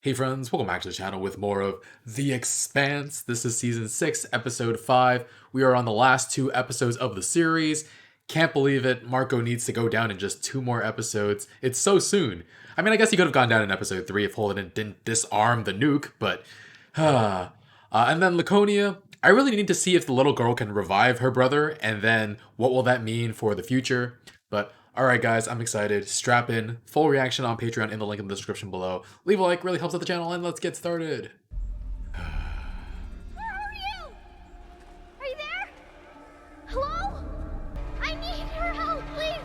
Hey friends, welcome back to the channel with more of The Expanse. This is season 6, episode 5. We are on the last 2 episodes of the series. Can't believe it, Marco needs to go down in just 2 more episodes. It's so soon. I mean, I guess he could have gone down in episode 3 if Holden didn't disarm the nuke, but... and then Laconia, I really need to see if the little girl can revive her brother, and then what will that mean for the future. But alright guys, I'm excited. Strap in. Full reaction on Patreon in the link in the description below. Leave a like, really helps out the channel, and let's get started. Where are you? Are you there? Hello? I need your help, please.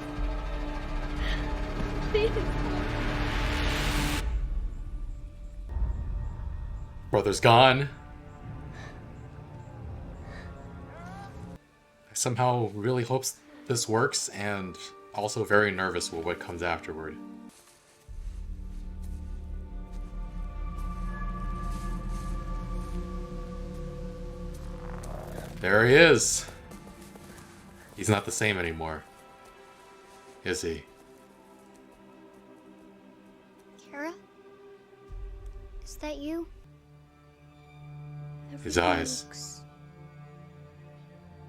Please. Brother's gone. I somehow really hopes this works, and also very nervous with what comes afterward. There he is. He's not the same anymore, is he? Kara? Is that you? His Everything eyes. looks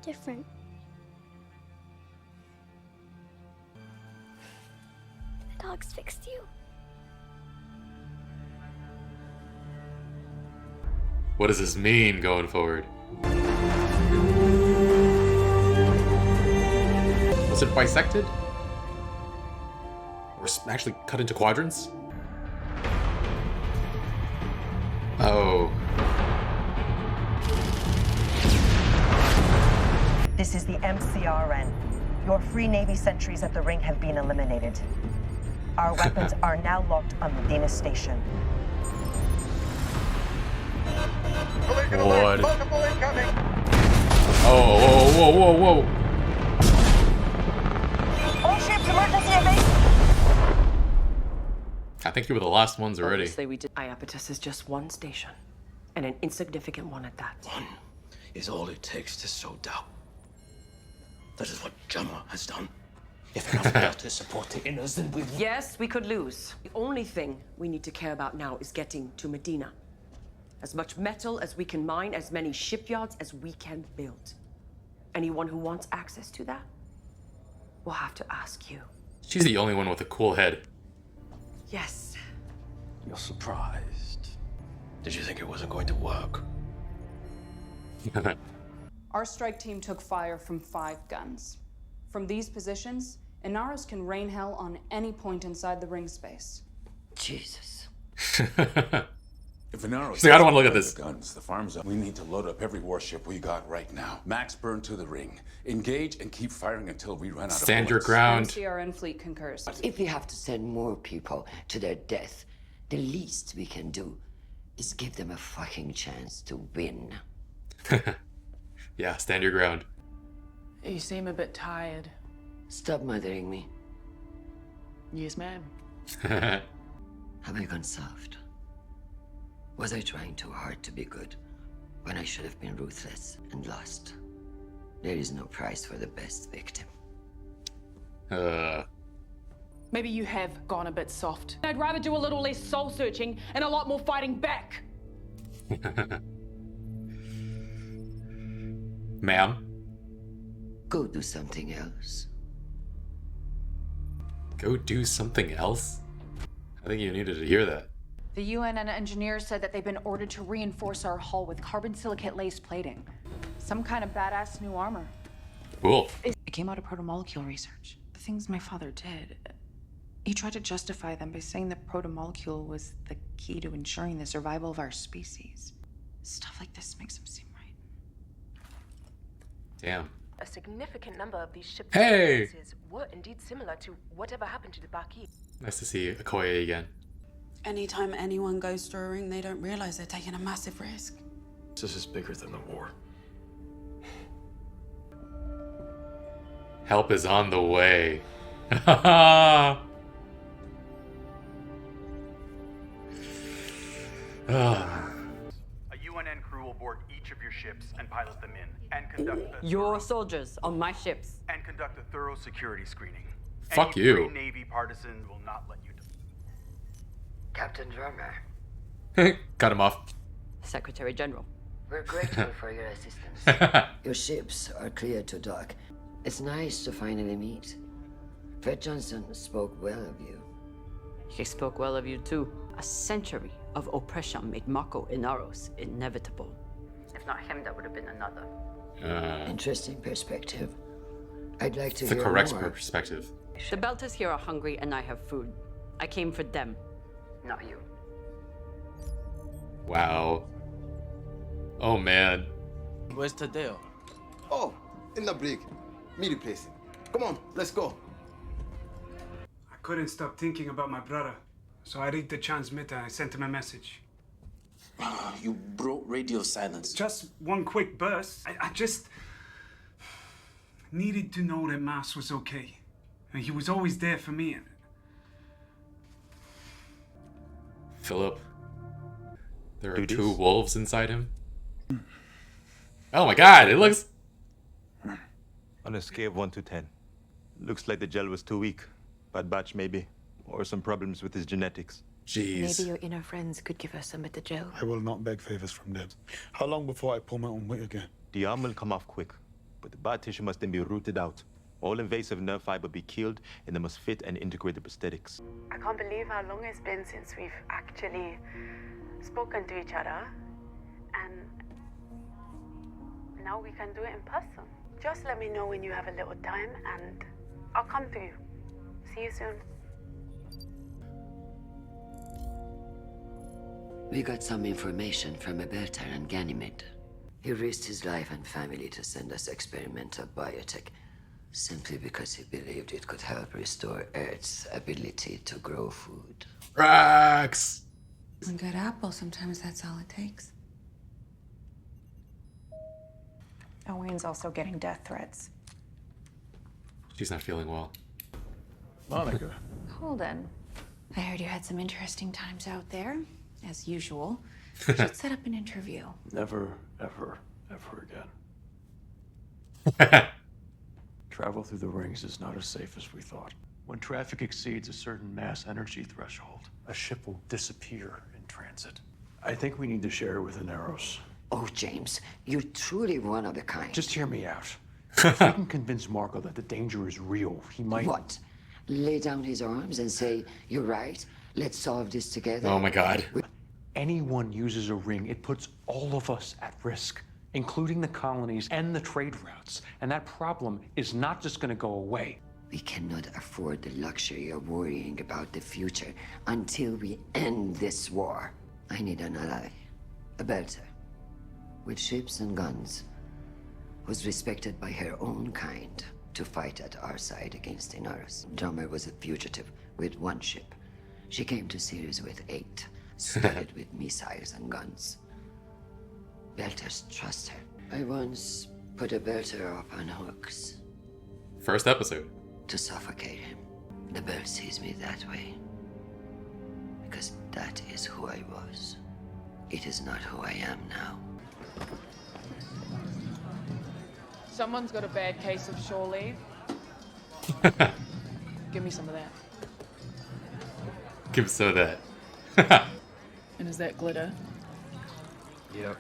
different. The dog's fixed you. What does this mean going forward? Was it bisected? Or actually cut into quadrants? Oh. This is the MCRN. Your free Navy sentries at the ring have been eliminated. Our weapons are now locked on Medina Station. What? Oh, whoa, whoa, whoa, whoa. All ships, emergency evade! I think you were the last ones already. Obviously, we did. Iapetus is just one station, and an insignificant one at that. One is all it takes to sow doubt. That is what Gemma has done. If enough doubt to support the inners, then we will. Yes, we could lose. The only thing we need to care about now is getting to Medina. As much metal as we can mine, as many shipyards as we can build. Anyone who wants access to that will have to ask you. She's the only one with a cool head. Yes. You're surprised. Did you think it wasn't going to work? Our strike team took fire from 5 guns. From these positions, Inaros can rain hell on any point inside the ring space. Jesus. If Inaros See, I don't wanna look at this. The guns, the farms up. We need to load up every warship we got right now. Max burn to the ring. Engage and keep firing until we run out of Stand your bullets. ground. MCRN fleet concurs. If we have to send more people to their death, the least we can do is give them a fucking chance to win. Yeah, stand your ground. You seem a bit tired. Stop mothering me. Yes, ma'am. Have I gone soft? Was I trying too hard to be good when I should have been ruthless and lost? There is no price for the best victim. Maybe you have gone a bit soft. I'd rather do a little less soul searching and a lot more fighting back. Ma'am? Go do something else. Go do something else? I think you needed to hear that. The UN and engineers said that they've been ordered to reinforce our hull with carbon silicate lace plating. Some kind of badass new armor. Cool. It came out of protomolecule research. The things my father did. He tried to justify them by saying that protomolecule was the key to ensuring the survival of our species. Stuff like this makes him seem right. Damn. A significant number of these ship Hey! experiences were indeed similar to whatever happened to the Baki. Nice to see Okoye again. Anytime anyone goes through a ring, they don't realize they're taking a massive risk. This is bigger than the war. Help is on the way. A UNN crew will board each of your ships and pilot them in, and conduct Your soldiers on my ships. and conduct a thorough security screening. Fuck Any you. Free Navy partisans will not let you. Captain Drummer, Cut him off. Secretary General. We're grateful for your assistance. Your ships are clear to dock. It's nice to finally meet. Fred Johnson spoke well of you. He spoke well of you too. A century of oppression made Mako Inaros inevitable. If not him, that would have been another. Interesting perspective. I'd like to It's the hear correct more. perspective. The Belters here are hungry and I have food. I came for them, not you. Wow. Oh man. Where's Tadeo? Oh, in the brig. Me replace him. Come on, let's go. I couldn't stop thinking about my brother, so I rigged the transmitter and I sent him a message. You broke radio silence. Just one quick burst. I just needed to know that Mas was okay. And he was always there for me. Philip. There are two wolves inside him. Oh my god, it looks... On a scale of 1 to 10. Looks like the gel was too weak. Bad batch maybe. Or some problems with his genetics. Jeez. Maybe your inner friends could give us some of the gel. I will not beg favors from them. How long before I pull my own weight again? The arm will come off quick. But the bad tissue must then be rooted out. All invasive nerve fiber be killed in the most fit and integrated prosthetics. I can't believe how long it's been since we've actually spoken to each other. And now we can do it in person. Just let me know when you have a little time and I'll come to you. See you soon. We got some information from Alberta and Ganymede. He risked his life and family to send us experimental biotech, simply because he believed it could help restore Earth's ability to grow food. Rax! A good apple, sometimes that's all it takes. Owen's also getting death threats. She's not feeling well. Monica. Holden, I heard you had some interesting times out there, as usual. We should set up an interview. Never, ever, ever again. Travel through the rings is not as safe as we thought. When traffic exceeds a certain mass energy threshold, a ship will disappear in transit. I think we need to share it with Inaros. Oh, James, you're truly one of a kind. Just hear me out. If we can convince Marco that the danger is real, he might... What? Lay down his arms and say, you're right, let's solve this together? Oh my god. Anyone uses a ring, it puts all of us at risk, including the colonies and the trade routes. And that problem is not just going to go away. We cannot afford the luxury of worrying about the future until we end this war. I need an ally, a Belter, with ships and guns, who's respected by her own kind to fight at our side against Inaros. Drummer was a fugitive with one ship. She came to Sirius with 8, studded with missiles and guns. Belters trust her. I once put a Belter up on hooks. First episode. To suffocate him. The Belt sees me that way. Because that is who I was. It is not who I am now. Someone's got a bad case of shore leave. Give me some of that. Give us some of that. And is that glitter? Yep.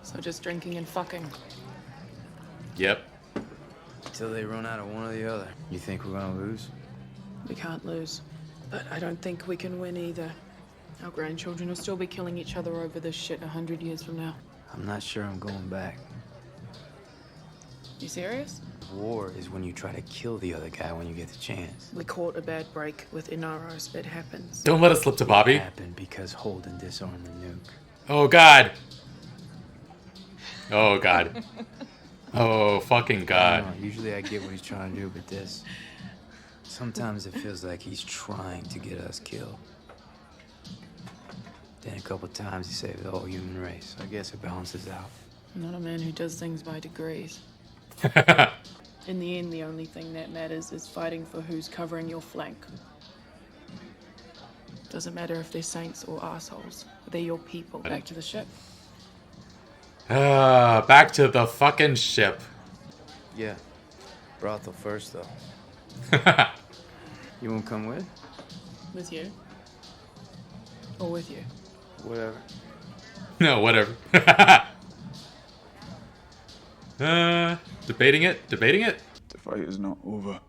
So just drinking and fucking. Yep. Till they run out of one or the other. You think we're gonna lose? We can't lose. But I don't think we can win either. Our grandchildren will still be killing each other over this shit 100 years from now. I'm not sure I'm going back. You serious? War is when you try to kill the other guy when you get the chance. We caught a bad break with Inaros. It happens. Don't let it slip to Bobby. It happened because Holden disarmed the nuke. Oh god. Oh god. Oh fucking god. Usually I get what he's trying to do, but this... Sometimes it feels like he's trying to get us killed. Then a couple times he saved the whole human race. I guess it balances out. I'm not a man who does things by degrees. In the end, the only thing that matters is fighting for who's covering your flank. Doesn't matter if they're saints or assholes. They're your people. Back to the ship. Back to the fucking ship. Yeah. Brothel first, though. You won't come with? With you. Or with you. Whatever. No, whatever. Debating it? Debating it? The fight is not over,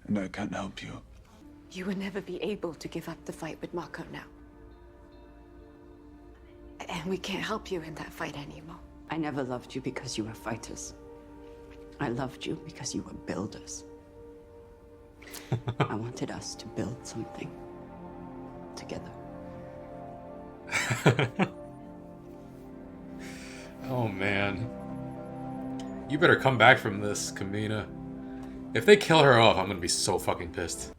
and I can't help you. You will never be able to give up the fight with Marco now. And we can't help you in that fight anymore. I never loved you because you were fighters. I loved you because you were builders. I wanted us to build something together. Oh man. You better come back from this, Kamina. If they kill her off, I'm gonna be so fucking pissed.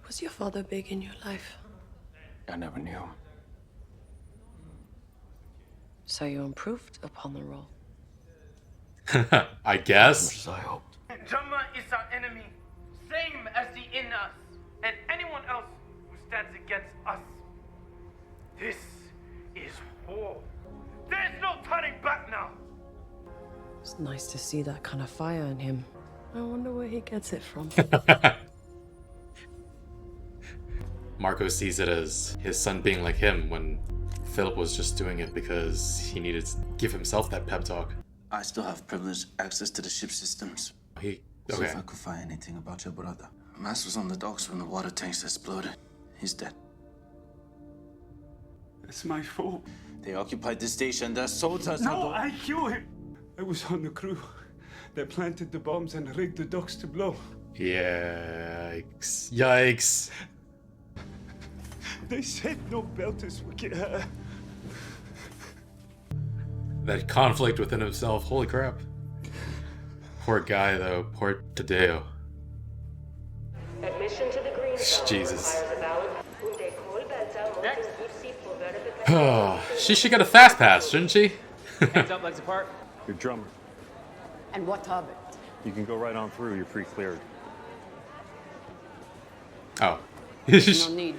Was your father big in your life? I never knew. So you improved upon the role. I guess. I hoped. Jama is our enemy, same as the in us, and anyone else who stands against us. This is war. There's no turning back now. It's nice to see that kind of fire in him. I wonder where he gets it from. Marco sees it as his son being like him when Philip was just doing it because he needed to give himself that pep talk. I still have privileged access to the ship systems. Okay. So if I could find anything about your brother. Max was on the docks when the water tanks exploded. He's dead. It's my fault. They occupied the station. Their soldiers. No, I killed him. I was on the crew. They planted the bombs and rigged the docks to blow. Yikes. Yikes. They said no belters would get hurt. That conflict within himself. Holy crap. Poor guy, though. Poor Tadeo. Admission to the green zone. Jesus. She should get a fast pass, shouldn't she? Hands up, legs apart. Your drummer. And what of it? You can go right on through. You're pre-cleared. Oh. No need.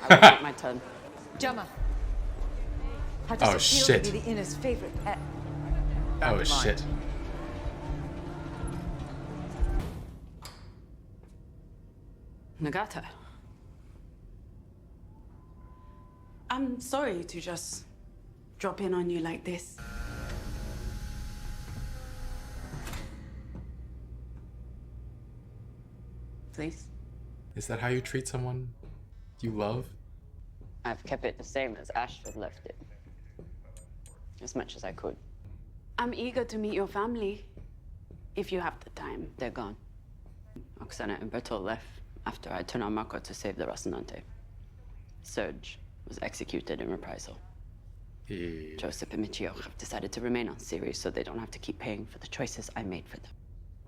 I will take my turn. Jama. How Oh, does it feel shit. to be the inner's favorite pet? Oh, shit. Nagata. I'm sorry to just drop in on you like this. Please? Is that how you treat someone you love? I've kept it the same as Ashford left it. As much as I could. I'm eager to meet your family, if you have the time. They're gone. Oksana and Bertol left after I turned on Marco to save the Rocinante. Serge was executed in reprisal. Joseph and Michio have decided to remain on Ceres so they don't have to keep paying for the choices I made for them.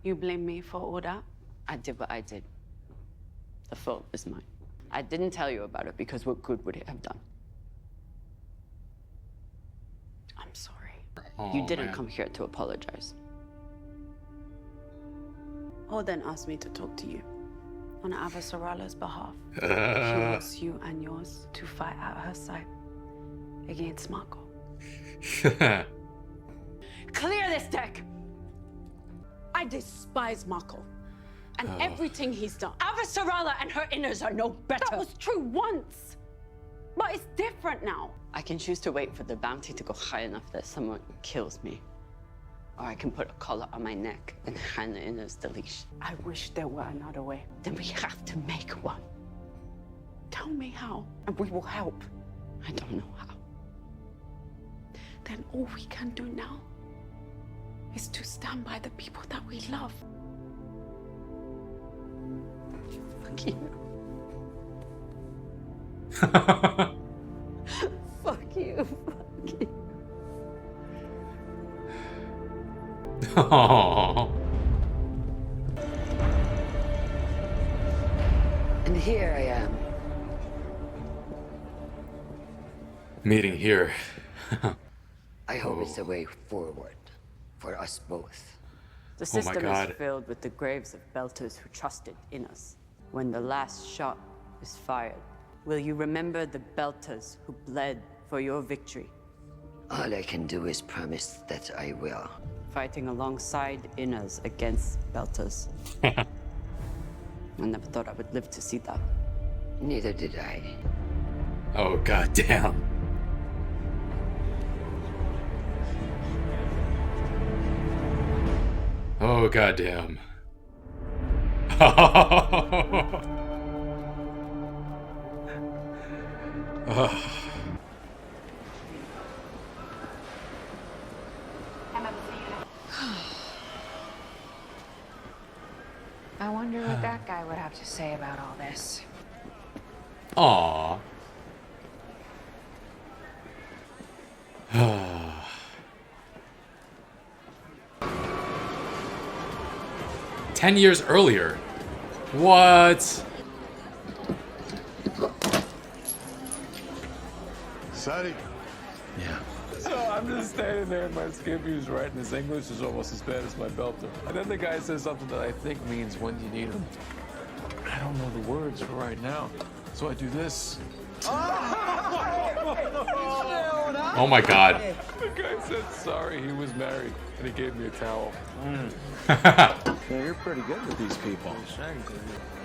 You blame me for all that? I did what I did. The fault is mine. I didn't tell you about it because what good would it have done? I'm sorry. You didn't come here to apologize. Holden asked me to talk to you on Avasarala's behalf. He Uh. wants you and yours to fight at her side against Marco. Clear this deck! I despise Marco and everything he's done. Avasarala and her inners are no better. That was true once, but it's different now. I can choose to wait for the bounty to go high enough that someone kills me. Or I can put a collar on my neck and hand the inners the leash. I wish there were another way. Then we have to make one. Tell me how, and we will help. I don't know how. Then all we can do now is to stand by the people that we love. Fuck you. Fuck you. Fuck you. Oh. And here I am. Meeting here. I hope it's the way forward for us both. The Oh my system God. is filled with the graves of belters who trusted in us. When the last shot is fired, will you remember the belters who bled for your victory? All I can do is promise that I will. Fighting alongside inners against belters. I never thought I would live to see that. Neither did I. Oh, god damn. Oh, goddamn. I wonder what that guy would have to say about all this. Aww. 10 years earlier. What? Sonny. Yeah. So I'm just standing there and my Skippy's writing his English is almost as bad as my belter. And then the guy says something that I think means when you need him. I don't know the words for right now. So I do this. Oh my god. The guy said sorry he was married and he gave me a towel. Yeah, you're pretty good with these people.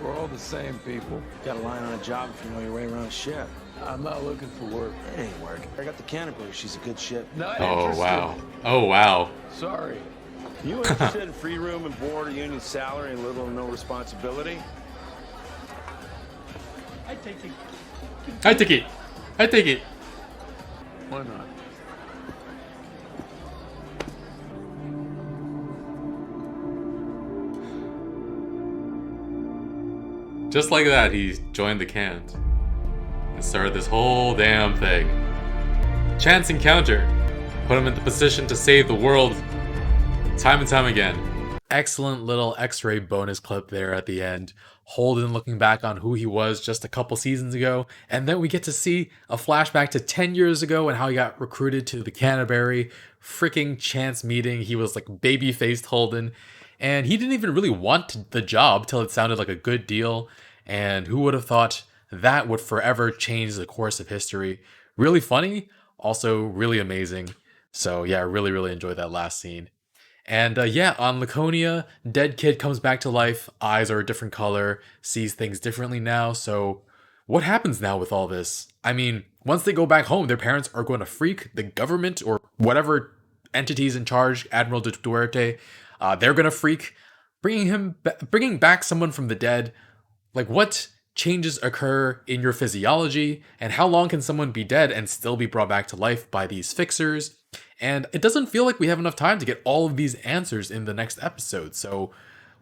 We're all the same people. Got a line on a job if you know your way around a ship. I'm not looking for work. It ain't work. I got the Canterbury. She's a good ship. Not Oh interested. wow. Oh wow. Sorry. You interested in free room and board, a union salary, and little or no responsibility? I take it. I take it. I take it. Why not? Just like that, he joined the Cant and started this whole damn thing. Chance encounter put him in the position to save the world time and time again. Excellent little X-ray bonus clip there at the end. Holden looking back on who he was just a couple seasons ago, and then we get to see a flashback to 10 years ago and how he got recruited to the Canterbury. Freaking chance meeting. He was like baby-faced Holden, and he didn't even really want the job till it sounded like a good deal. And who would have thought that would forever change the course of history? Really funny, also really amazing. So yeah, I really, really enjoyed that last scene. And yeah, on Laconia, dead kid comes back to life, eyes are a different color, sees things differently now. So what happens now with all this? I mean, once they go back home, their parents are going to freak. The government or whatever entities in charge, Admiral Duarte, they're going to freak. Bringing back someone from the dead. Like, what changes occur in your physiology, and how long can someone be dead and still be brought back to life by these fixers? And it doesn't feel like we have enough time to get all of these answers in the next episode, so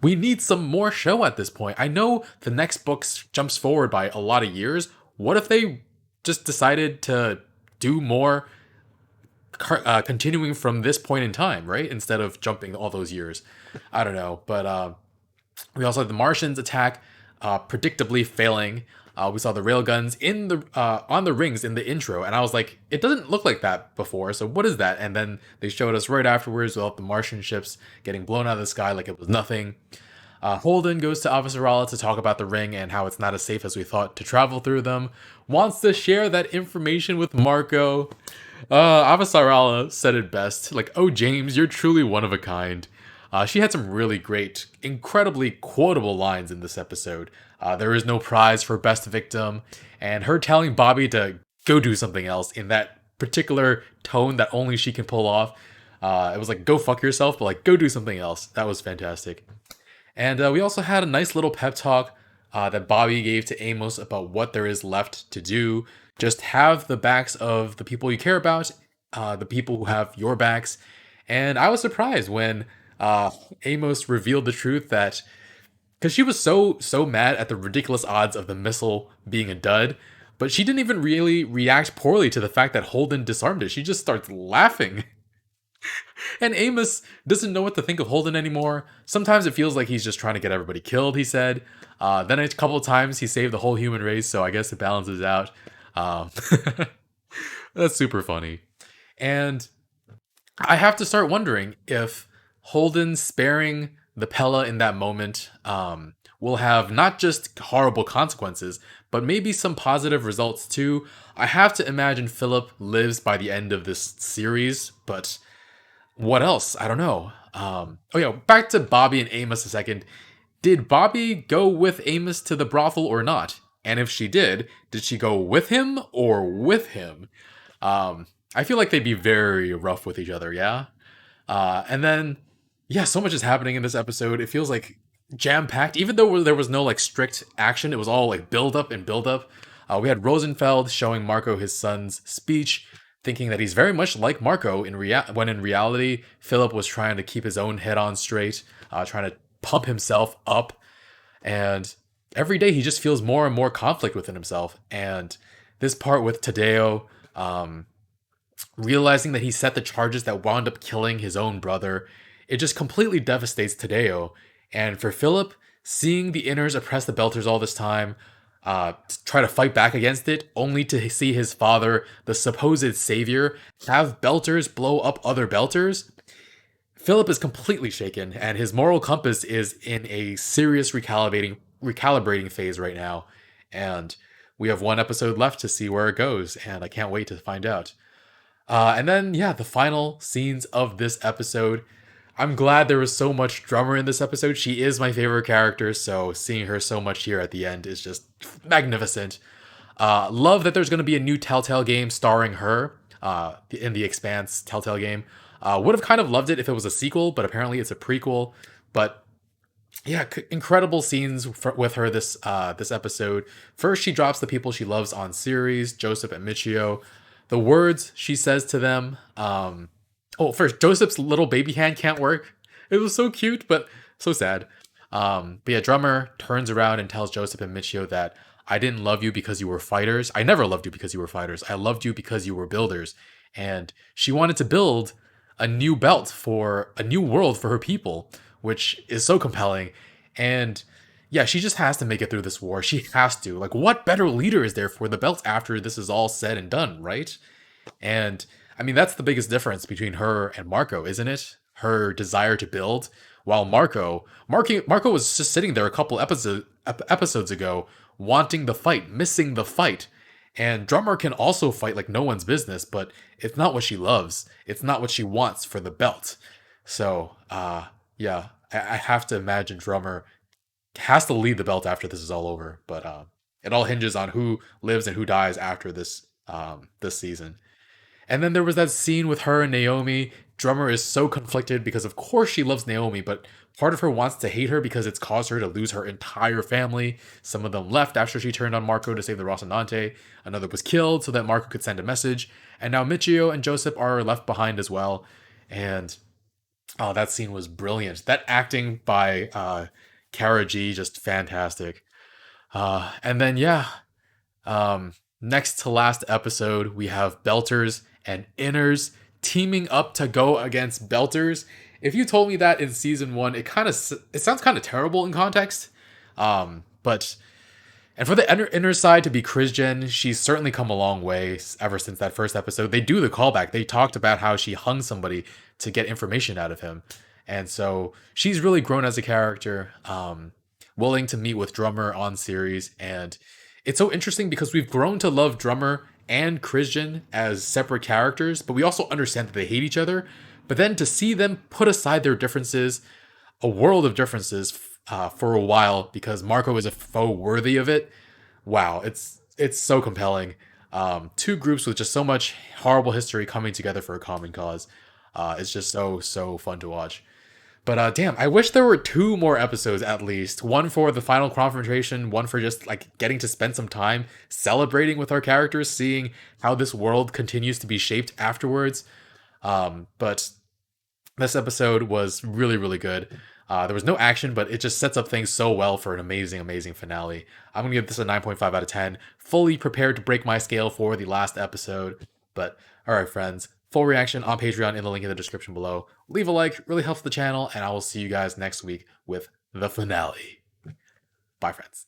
we need some more show at this point. I know the next book jumps forward by a lot of years. What if they just decided to do more continuing from this point in time, right? Instead of jumping all those years. I don't know, but we also had the Martians attack, predictably failing. We saw the railguns in the on the rings in the intro, and I was like, it doesn't look like that before, so what is that? And then they showed us right afterwards about the Martian ships getting blown out of the sky like it was nothing. Holden goes to Avasarala to talk about the ring and how it's not as safe as we thought to travel through them. Wants to share that information with Marco. Avasarala said it best, like, "Oh James, you're truly one of a kind." She had some really great, incredibly quotable lines in this episode. There is no prize for best victim, and her telling Bobby to go do something else in that particular tone that only she can pull off. It was like, go fuck yourself, but like, go do something else. That was fantastic. And we also had a nice little pep talk that Bobby gave to Amos about what there is left to do. Just have the backs of the people you care about, the people who have your backs. And I was surprised when Amos revealed the truth that, because she was so mad at the ridiculous odds of the missile being a dud, but she didn't even really react poorly to the fact that Holden disarmed it. She just starts laughing. And Amos doesn't know what to think of Holden anymore. Sometimes it feels like he's just trying to get everybody killed, he said. Then a couple of times he saved the whole human race, so I guess it balances out. That's super funny. And I have to start wondering if Holden sparing the Pella in that moment will have not just horrible consequences, but maybe some positive results too. I have to imagine Philip lives by the end of this series, but what else? I don't know. Back to Bobby and Amos a second. Did Bobby go with Amos to the brothel or not? And if she did she go with him or with him? I feel like they'd be very rough with each other, yeah? And then yeah, so much is happening in this episode. It feels like jam-packed. Even though there was no like strict action, it was all like build up and build up. We had Rosenfeld showing Marco his son's speech, thinking that he's very much like Marco when in reality, Philip was trying to keep his own head on straight, trying to pump himself up. And every day he just feels more and more conflict within himself. And this part with Tadeo, realizing that he set the charges that wound up killing his own brother, it just completely devastates Tadeo. And for Philip, seeing the Inners oppress the Belters all this time, try to fight back against it, only to see his father, the supposed savior, have Belters blow up other Belters, Philip is completely shaken, and his moral compass is in a serious recalibrating phase right now. And we have one episode left to see where it goes, and I can't wait to find out. And then, yeah, the final scenes of this episode. I'm glad there was so much Drummer in this episode. She is my favorite character, so seeing her so much here at the end is just magnificent. Love that there's going to be a new Telltale game starring her in the Expanse Telltale game. Would have kind of loved it if it was a sequel, but apparently it's a prequel. But yeah, incredible scenes with her this episode. First, she drops the people she loves on series, Joseph and Michio. The words she says to them. First, Joseph's little baby hand can't work. It was so cute, but so sad. But yeah, Drummer turns around and tells Joseph and Michio that I didn't love you because you were fighters. I never loved you because you were fighters. I loved you because you were builders. And she wanted to build a new belt for a new world for her people, which is so compelling. And yeah, she just has to make it through this war. She has to. Like, what better leader is there for the belt after this is all said and done, right? And I mean, that's the biggest difference between her and Marco, isn't it? Her desire to build, while Marco was just sitting there a couple episodes ago, wanting the fight, missing the fight. And Drummer can also fight like no one's business, but it's not what she loves. It's not what she wants for the belt. So, yeah, I have to imagine Drummer has to lead the belt after this is all over. But it all hinges on who lives and who dies after this season. And then there was that scene with her and Naomi. Drummer is so conflicted because of course she loves Naomi, but part of her wants to hate her because it's caused her to lose her entire family. Some of them left after she turned on Marco to save the Rocinante. Another was killed so that Marco could send a message. And now Michio and Joseph are left behind as well. And that scene was brilliant. That acting by Kara G, just fantastic. And then, yeah, next to last episode, we have Belters and Inners teaming up to go against Belters. If you told me that in season 1, it sounds kind of terrible in context. And for the inner side to be Christian, she's certainly come a long way ever since that first episode. They do the callback. They talked about how she hung somebody to get information out of him. And so she's really grown as a character, willing to meet with Drummer on series. And it's so interesting because we've grown to love Drummer and Christian as separate characters, but we also understand that they hate each other. But then to see them put aside their differences, a world of differences, for a while, because Marco is a foe worthy of it. Wow, it's so compelling. Two groups with just so much horrible history coming together for a common cause. It's just so fun to watch. But damn, I wish there were 2 more episodes at least. One for the final confrontation, one for just like getting to spend some time celebrating with our characters, seeing how this world continues to be shaped afterwards. But this episode was really, really good. There was no action, but it just sets up things so well for an amazing finale. I'm going to give this a 9.5 out of 10. Fully prepared to break my scale for the last episode. But all right, friends. Full reaction on Patreon in the link in the description below. Leave a like, really helps the channel, and I will see you guys next week with the finale. Bye, friends.